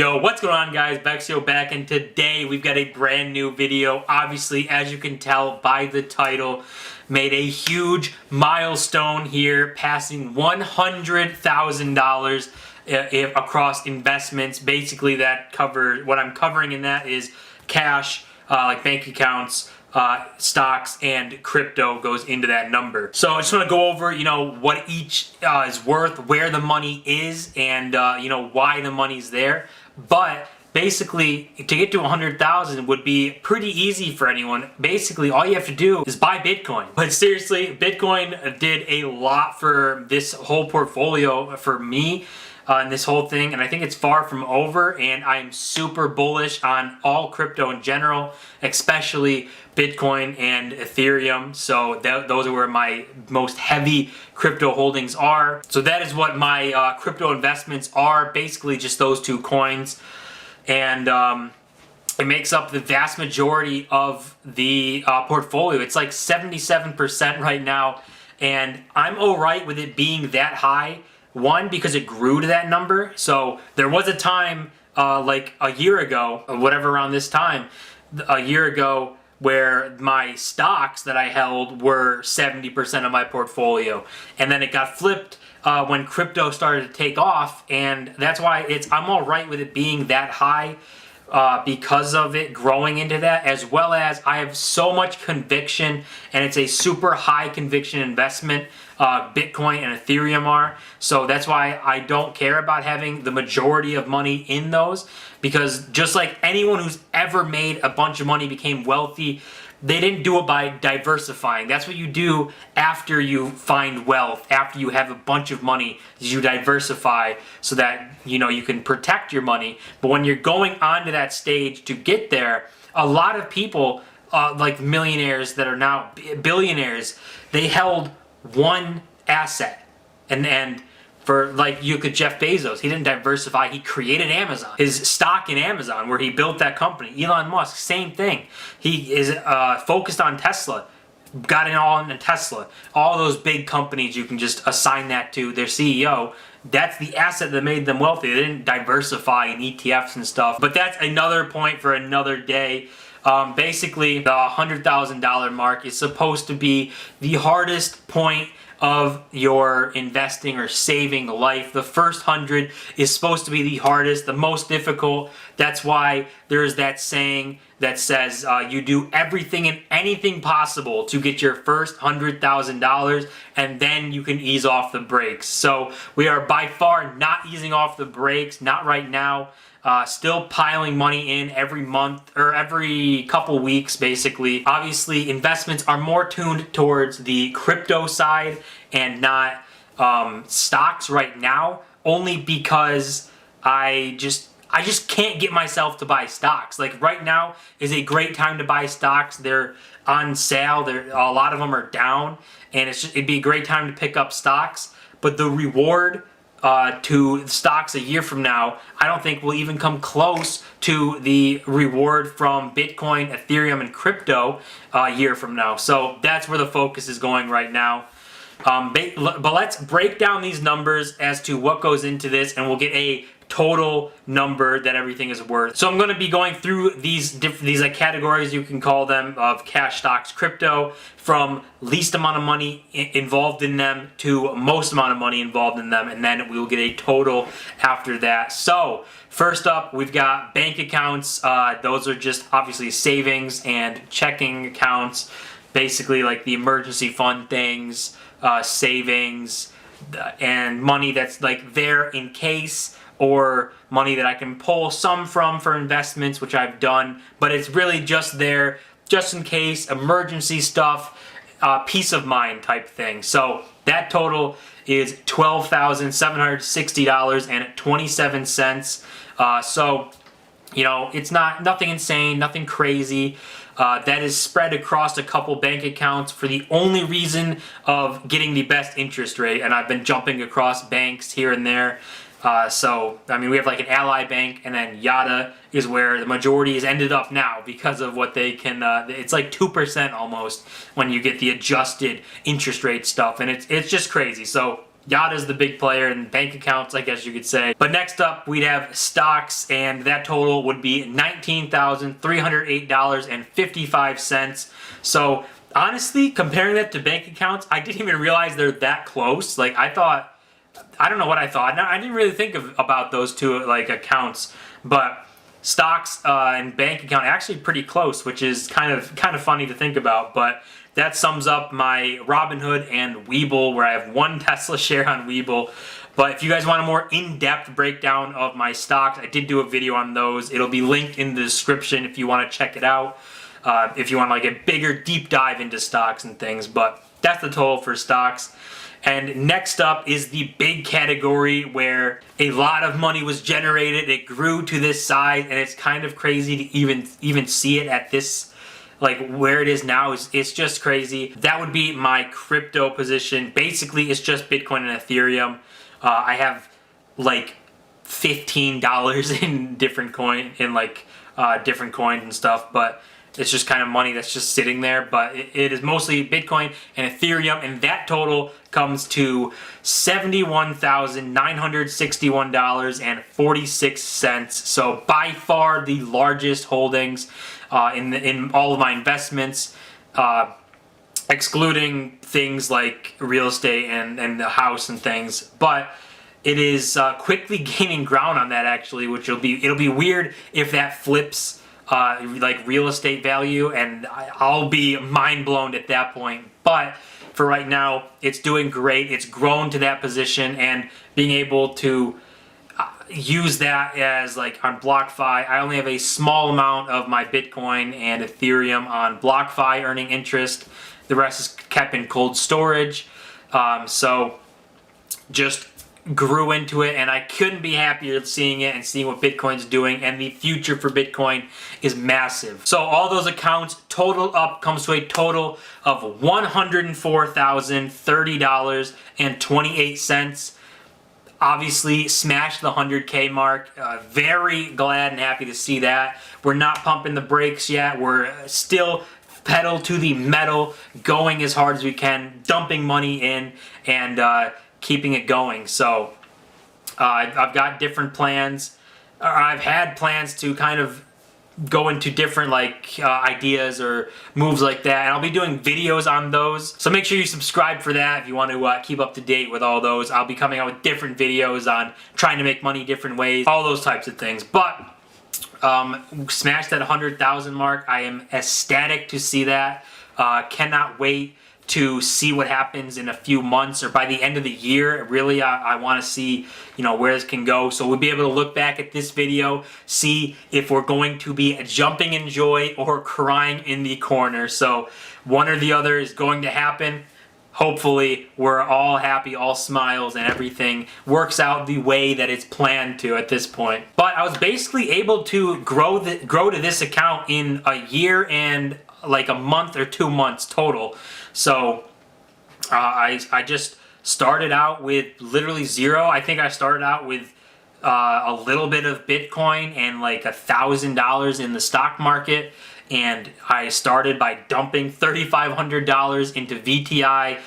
Yo, what's going on, guys? Bexio back, and today we've got a brand new video. Obviously, as you can tell by the title, made a huge milestone here, passing $100,000 across investments. Basically, that covers what I'm covering in that is cash, like bank accounts, stocks, and crypto goes into that number. So I just want to go over, what each is worth, where the money is, and why the money's there. But basically, to get to 100,000 would be pretty easy for anyone. Basically, all you have to do is buy Bitcoin. But seriously, Bitcoin did a lot for this whole portfolio for me. And this whole thing, and I think it's far from over, and I'm super bullish on all crypto in general, especially Bitcoin and Ethereum. So those are where my most heavy crypto holdings are. So that is what my crypto investments are, basically just those two coins. And it makes up the vast majority of the portfolio. It's like 77% right now, and I'm alright with it being that high. One, because it grew to that number. So there was a time, like a year ago, or whatever around this time, a year ago, where my stocks that I held were 70% of my portfolio. And then it got flipped when crypto started to take off. And that's why I'm all right with it being that high because of it growing into that, as well as I have so much conviction, and it's a super high conviction investment. Bitcoin and Ethereum are. So that's why I don't care about having the majority of money in those, because just like anyone who's ever made a bunch of money became wealthy, they didn't do it by diversifying. That's what you do after you find wealth, after you have a bunch of money, you diversify so that you can protect your money. But when you're going on to that stage to get there, a lot of people, like millionaires that are now billionaires, they held one asset. And for, like, you could Jeff Bezos, he didn't diversify, he created Amazon. His stock in Amazon, where he built that company. Elon Musk, same thing. He is focused on Tesla, got it all into Tesla. All those big companies, you can just assign that to their CEO. That's the asset that made them wealthy. They didn't diversify in ETFs and stuff. But that's another point for another day. Basically, the $100,000 mark is supposed to be the hardest point of your investing or saving life. The first 100 is supposed to be the hardest, the most difficult. That's why there's that saying that says you do everything and anything possible to get your first $100,000, and then you can ease off the brakes. So we are by far not easing off the brakes, not right now. Still piling money in every month or every couple weeks, basically. Obviously, investments are more tuned towards the crypto side and not stocks right now, only because I just can't get myself to buy stocks. Like, right now is a great time to buy stocks. They're on sale. A lot of them are down, and it'd be a great time to pick up stocks. But the reward to stocks a year from now, I don't think will even come close to the reward from Bitcoin, Ethereum, and crypto a year from now. So that's where the focus is going right now. But let's break down these numbers as to what goes into this, and we'll get a total number that everything is worth. So I'm going to be going through these categories, you can call them, of cash, stocks, crypto, from least amount of money involved in them to most amount of money involved in them, and then we will get a total after that. So first up, we've got bank accounts. Those are just obviously savings and checking accounts, basically like the emergency fund things, savings, and money that's like there in case, or money that I can pull some from for investments, which I've done, but it's really just there, just in case, emergency stuff, peace of mind type thing. So that total is $12,760.27. So, it's nothing insane, nothing crazy. That is spread across a couple bank accounts for the only reason of getting the best interest rate, and I've been jumping across banks here and there. So, I mean, we have like an Ally Bank, and then Yada is where the majority has ended up now because of what they can, it's like 2% almost when you get the adjusted interest rate stuff, and it's just crazy. So Yada's the big player in bank accounts, I guess you could say. But next up, we'd have stocks, and that total would be $19,308.55. So honestly, comparing that to bank accounts, I didn't even realize they're that close. Like, I don't know what I thought. I didn't really think about those two like accounts, but stocks and bank account actually pretty close, which is kind of funny to think about. But that sums up my Robinhood and Webull, where I have one Tesla share on Webull. But if you guys want a more in-depth breakdown of my stocks, I did do a video on those. It'll be linked in the description if you want to check it out. If you want like a bigger deep dive into stocks and things. But that's the total for stocks. And next up is the big category where a lot of money was generated. It grew to this size, and it's kind of crazy to even see it at this, like where it is now. It's just crazy. That would be my crypto position. Basically, it's just Bitcoin and Ethereum. I have like $15 in different coins and stuff, but it's just kind of money that's just sitting there. But it is mostly Bitcoin and Ethereum, and that total comes to $71,961.46. So by far the largest holdings in all of my investments, excluding things like real estate and the house and things. But it is quickly gaining ground on that, actually, which it'll be weird if that flips like real estate value, and I'll be mind blown at that point. But for right now, it's doing great. It's grown to that position, and being able to use that as like on BlockFi. I only have a small amount of my Bitcoin and Ethereum on BlockFi earning interest. The rest is kept in cold storage. So just grew into it, and I couldn't be happier seeing it and seeing what Bitcoin's doing, and the future for Bitcoin is massive. So all those accounts total up comes to a total of $104,030.28. Obviously smashed the 100K mark. Very glad and happy to see that. We're not pumping the brakes yet. We're still pedal to the metal, going as hard as we can, dumping money in, and keeping it going. So I've got different plans. I've had plans to kind of go into different ideas or moves like that, and I'll be doing videos on those. So make sure you subscribe for that if you want to keep up to date with all those. I'll be coming out with different videos on trying to make money different ways, all those types of things. But smashed that 100,000 mark. I am ecstatic to see that. Cannot wait to see what happens in a few months or by the end of the year. Really, I want to see, where this can go. So we'll be able to look back at this video, see if we're going to be jumping in joy or crying in the corner. So one or the other is going to happen. Hopefully, we're all happy, all smiles, and everything works out the way that it's planned to at this point. But I was basically able to grow to this account in a year and like a month or 2 months total. So I just started out with literally zero. I think I started out with a little bit of Bitcoin and like $1,000 in the stock market, and I started by dumping $3,500 into VTI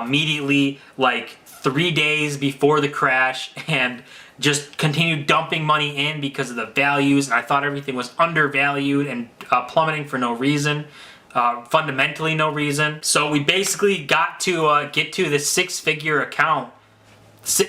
immediately, like 3 days before the crash, and just continued dumping money in because of the values. I thought everything was undervalued and plummeting for no reason. Fundamentally no reason. So we basically got to get to the six-figure account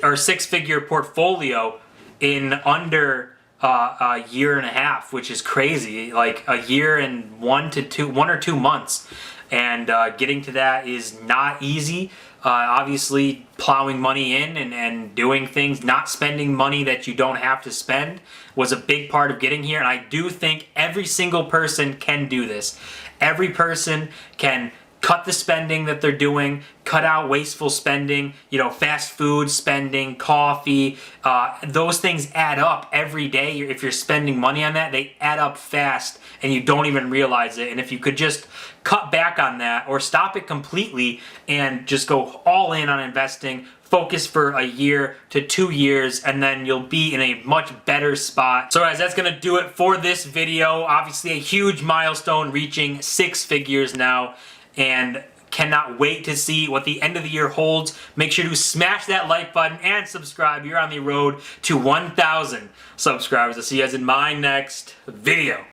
or six-figure portfolio in under a year and a half, which is crazy. Like a year and 1 or 2 months. And getting to that is not easy. Obviously plowing money in and doing things, not spending money that you don't have to spend was a big part of getting here. And I do think every single person can do this. Every person can cut the spending that they're doing, cut out wasteful spending, fast food spending, coffee. Those things add up every day. If you're spending money on that, they add up fast and you don't even realize it. And if you could just cut back on that or stop it completely and just go all in on investing, focus for a year to 2 years, and then you'll be in a much better spot. So guys, that's gonna do it for this video. Obviously a huge milestone, reaching 6 figures now, and Cannot wait to see what the end of the year holds. Make sure to smash that like button and subscribe. You're on the road to 1,000 subscribers. I'll see you guys in my next video.